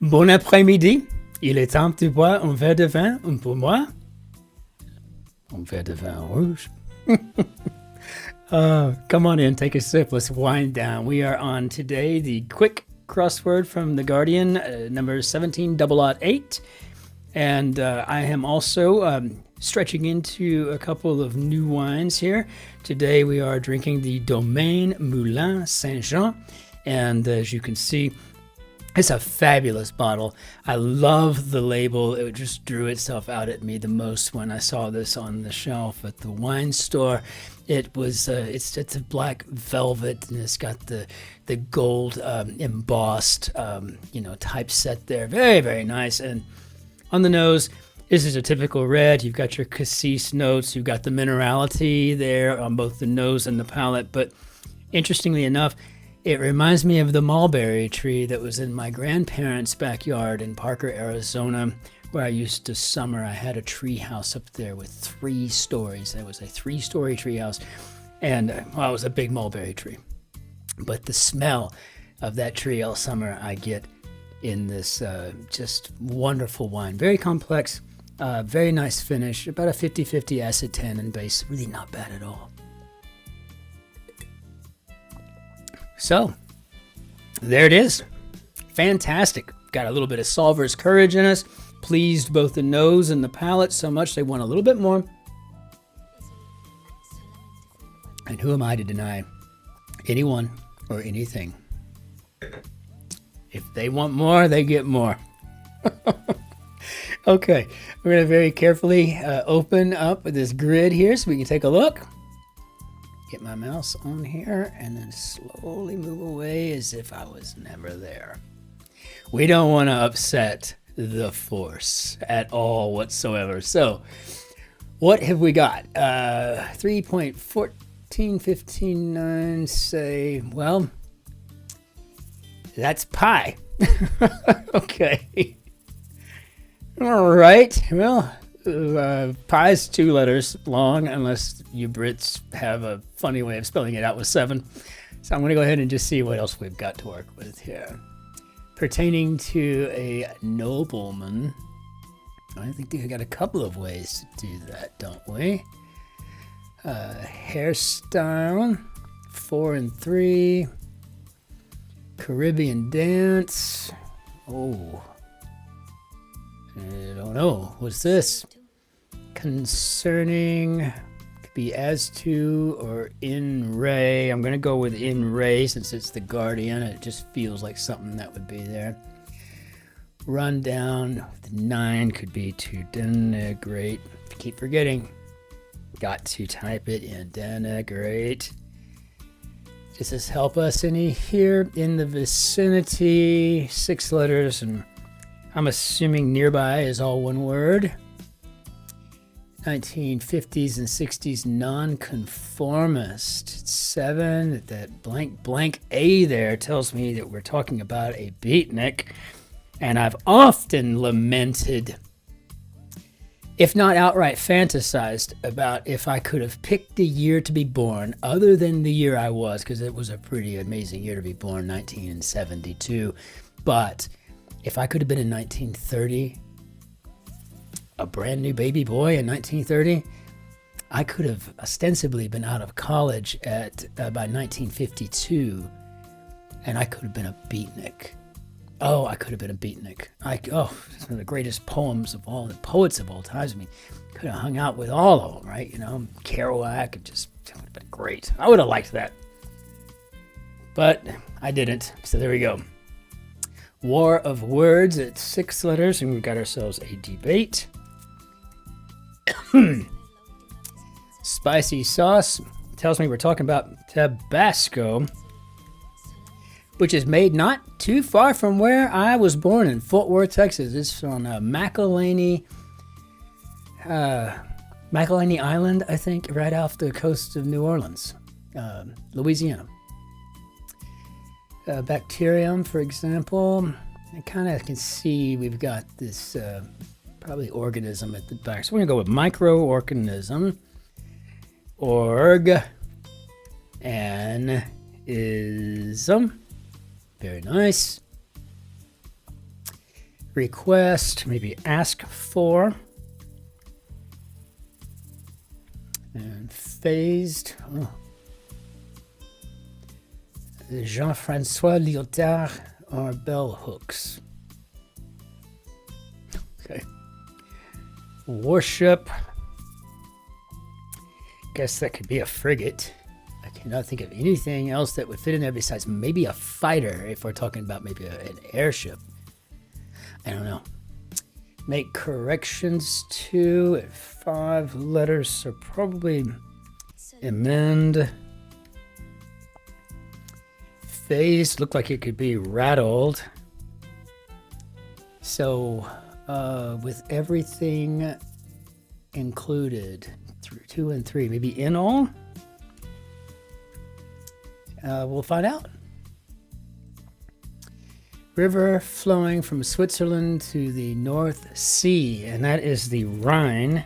Bon après-midi. Il est temps de boire un verre de vin. Et pour moi, un verre de vin rouge. Come on in, take a sip. Let's wind down. We are on today the quick crossword from The Guardian, number 17008. And I am also stretching into a couple of new wines here. Today we are drinking the Domaine Moulin Saint-Jean. And as you can see, it's a fabulous bottle. I love the label. It just drew itself out at me the most when I saw this on the shelf at the wine store. It was it's a black velvet, and it's got the gold embossed typeset there. Very, very nice. And on the nose, this is a typical red. You've got your cassis notes. You've got the minerality there on both the nose and the palate. But interestingly enough, it reminds me of the mulberry tree that was in my grandparents' backyard in Parker, Arizona, where I used to summer. I had a tree house up there with 3 stories. It was a 3-story tree house, and it was a big mulberry tree. But the smell of that tree all summer I get in this just wonderful wine. Very complex, very nice finish, about a 50-50 acid tannin base. Really not bad at all. So, there it is. Fantastic. Got a little bit of Solver's Courage in us. Pleased both the nose and the palate so much they want a little bit more. And who am I to deny anyone or anything? If they want more, they get more. Okay, we're going to very carefully open up this grid here so we can take a look. Get my mouse on here and then slowly move away as if I was never there. We don't want to upset the force at all whatsoever. So what have we got? 3.1415.9 say, well, that's pi. Okay. All right. Well, pi is 2 letters long, unless you Brits have a funny way of spelling it out with 7. So I'm going to go ahead and just see what else we've got to work with here. Pertaining to a nobleman, I think we've got a couple of ways to do that, don't we? Hairstyle, 4 and 3. Caribbean dance. Oh, I don't know. What's this? Concerning, could be as to or in Ray. I'm going to go with in Ray since it's the Guardian. It just feels like something that would be there. Rundown, the 9 could be to denigrate. Keep forgetting. Got to type it in. Denigrate. Does this help us any here? In the vicinity, 6 letters, and I'm assuming nearby is all one word. 1950s and 60s nonconformist. 7, that blank blank A there tells me that we're talking about a beatnik. And I've often lamented, if not outright fantasized, about if I could have picked a year to be born other than the year I was, because it was a pretty amazing year to be born, 1972. But if I could have been in 1930, a brand new baby boy in 1930, I could have ostensibly been out of college by 1952, and I could have been a beatnik. Oh, I could have been a beatnik. It's one of the greatest poets of all times. I mean, could have hung out with all of them, right? You know, Kerouac, it would have been great. I would have liked that. But I didn't, so there we go. War of Words at 6 letters, and we've got ourselves a debate. Spicy sauce tells me we're talking about Tabasco, which is made not too far from where I was born in Fort Worth, Texas. It's on McElhaney Island, I think, right off the coast of New Orleans, Louisiana. Bacterium, for example, I kind of can see we've got this probably organism at the back. So we're going to go with microorganism. Organism. Very nice. request, maybe ask for. And phased. Oh. Jean-Francois Lyotard or bell hooks. Okay. Warship. Guess that could be a frigate. I cannot think of anything else that would fit in there besides maybe a fighter if we're talking about maybe an airship. I don't know. Make corrections to at 5 letters, so probably amend. Phased looked like it could be rattled. So with everything included, 2 and 3, maybe in all? We'll find out. River flowing from Switzerland to the North Sea, and that is the Rhine.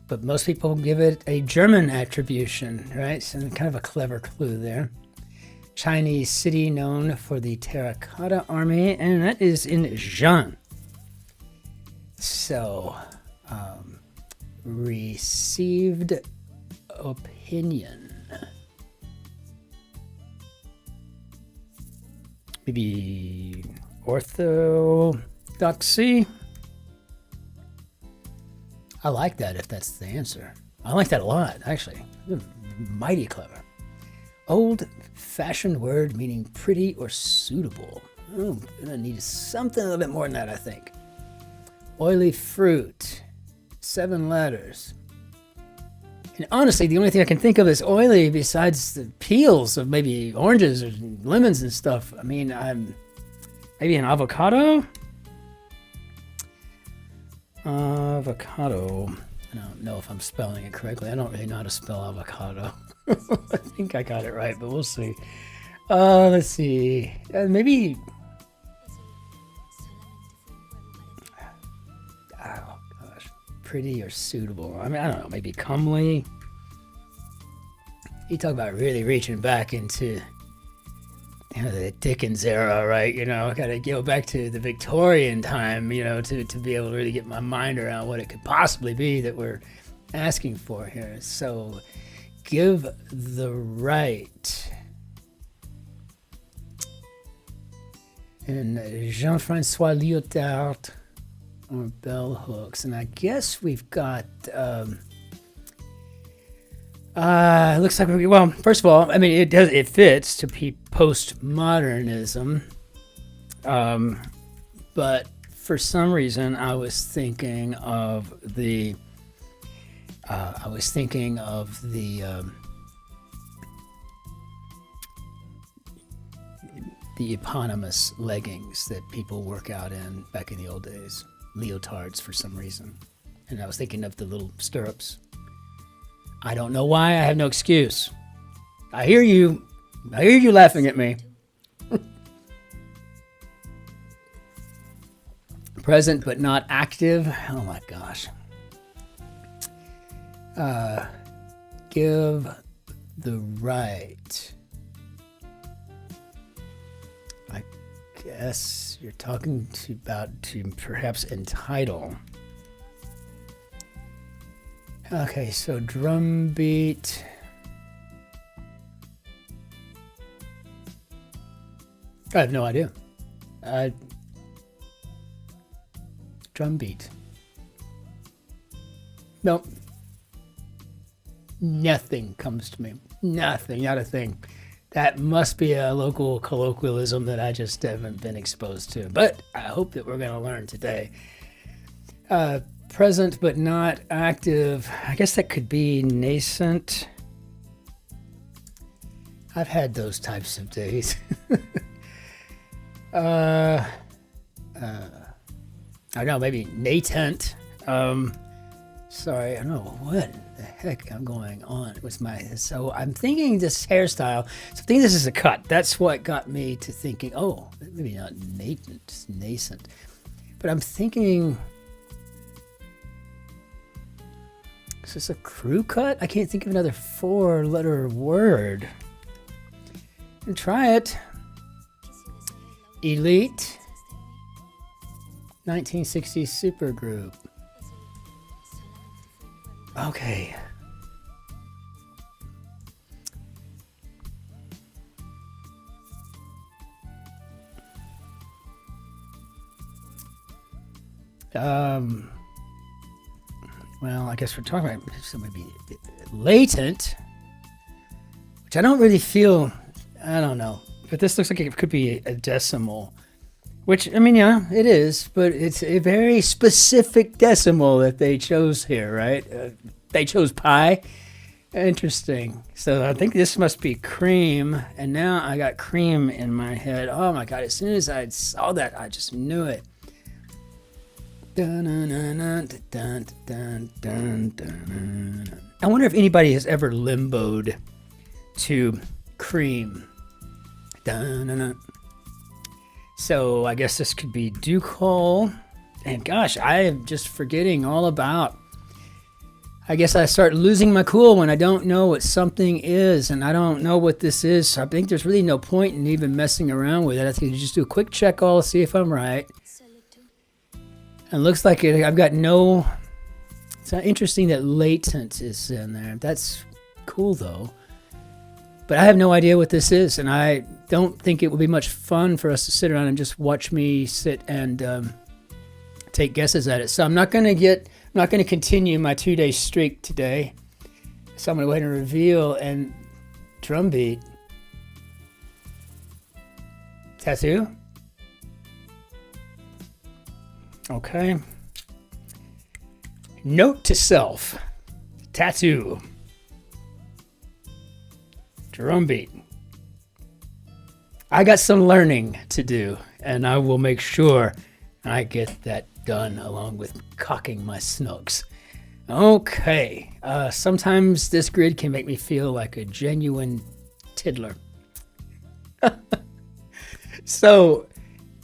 But most people give it a German attribution, right? So kind of a clever clue there. Chinese city known for the Terracotta Army, and that is in Zhan. So, received opinion. Maybe orthodoxy. I like that if that's the answer. I like that a lot, actually. Mighty clever. Old-fashioned word meaning pretty or suitable. Oh, gonna need something a little bit more than that, I think. Oily fruit. 7 letters. And honestly, the only thing I can think of is oily besides the peels of maybe oranges or lemons and stuff. I mean, maybe an avocado? Avocado. I don't know if I'm spelling it correctly. I don't really know how to spell avocado. I think I got it right, but we'll see. Let's see. Maybe... Oh, gosh. Pretty or suitable. I mean, I don't know. Maybe comely. You talk about really reaching back into the Dickens era, right? I got to go back to the Victorian time, to be able to really get my mind around what it could possibly be that we're asking for here. So, give the right. And Jean-Francois Lyotard or bell hooks. And I guess we've got... looks like well, first of all, I mean, it fits to be postmodernism, but for some reason I was thinking of the eponymous leggings that people work out in back in the old days, leotards for some reason, and I was thinking of the little stirrups. I don't know why. I have no excuse. I hear you laughing at me. Present but not active. Oh my gosh. Give the right. I guess you're talking about to perhaps entitle. Okay, so drumbeat. I have no idea. Drumbeat. Nope. Nothing comes to me. Nothing, not a thing. That must be a local colloquialism that I just haven't been exposed to. But I hope that we're going to learn today. Present but not active. I guess that could be nascent. I've had those types of days. I don't know, maybe natent. Sorry, I don't know what the heck I'm going on with so I'm thinking this hairstyle. So I think this is a cut. That's what got me to thinking, oh, maybe not natent, just nascent. But I'm thinking, is this a crew cut? I can't think of another 4-letter word. And try it. Elite. 1960s supergroup. Okay. Well, I guess we're talking about maybe latent, which I don't really feel, I don't know, but this looks like it could be a decimal, which, I mean, yeah, it is, but it's a very specific decimal that they chose here, right? They chose pi. Interesting. So I think this must be cream, and now I got cream in my head. Oh my God, as soon as I saw that, I just knew it. I wonder if anybody has ever limboed to cream. So I guess this could be Ducol. And gosh, I am just forgetting all about. I guess I start losing my cool when I don't know what something is, and I don't know what this is. So I think there's really no point in even messing around with it. I think you just do a quick check all, see if I'm right. And looks like I've got no. It's not interesting that latent is in there. That's cool though. But I have no idea what this is, and I don't think it would be much fun for us to sit around and just watch me sit and take guesses at it. So I'm not going to continue my 2-day streak today. So I'm going to go ahead and reveal and Drumbeat. Tattoo. Okay. Note to self. Tattoo. Drumbeat. I got some learning to do, and I will make sure I get that done along with cocking my snooks. Okay. Sometimes this grid can make me feel like a genuine tiddler. So,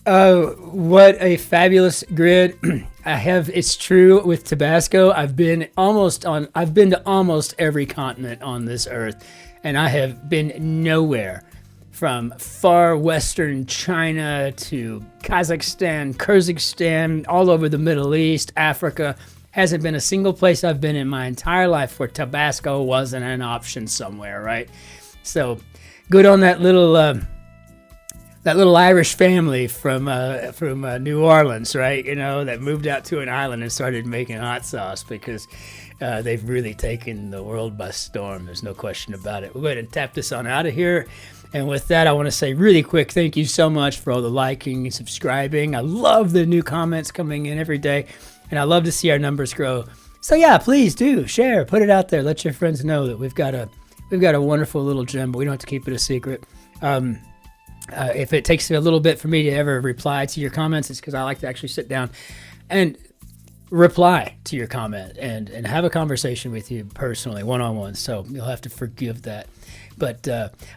what a fabulous grid. It's true with Tabasco. I've been to almost every continent on this earth, and I have been nowhere from far western China to Kazakhstan, Kyrgyzstan, all over the Middle East, Africa. Hasn't been a single place I've been in my entire life where Tabasco wasn't an option somewhere, right? So good on that little Irish family from New Orleans, right? You know, that moved out to an island and started making hot sauce, because they've really taken the world by storm. There's no question about it. We'll go ahead and tap this on out of here. And with that, I want to say really quick, thank you so much for all the liking and subscribing. I love the new comments coming in every day, and I love to see our numbers grow. So yeah, please do share, put it out there, let your friends know that we've got a wonderful little gem, but we don't have to keep it a secret. If it takes a little bit for me to ever reply to your comments, it's because I like to actually sit down and reply to your comment and have a conversation with you personally, one-on-one. So you'll have to forgive that. But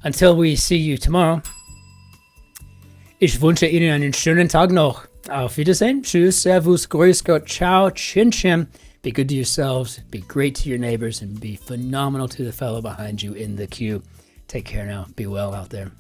until we see you tomorrow, ich wünsche Ihnen einen schönen Tag noch. Auf Wiedersehen. Tschüss, Servus, Grüß Gott, Ciao, Cin-Cin. Be good to yourselves, be great to your neighbors, and be phenomenal to the fellow behind you in the queue. Take care now. Be well out there.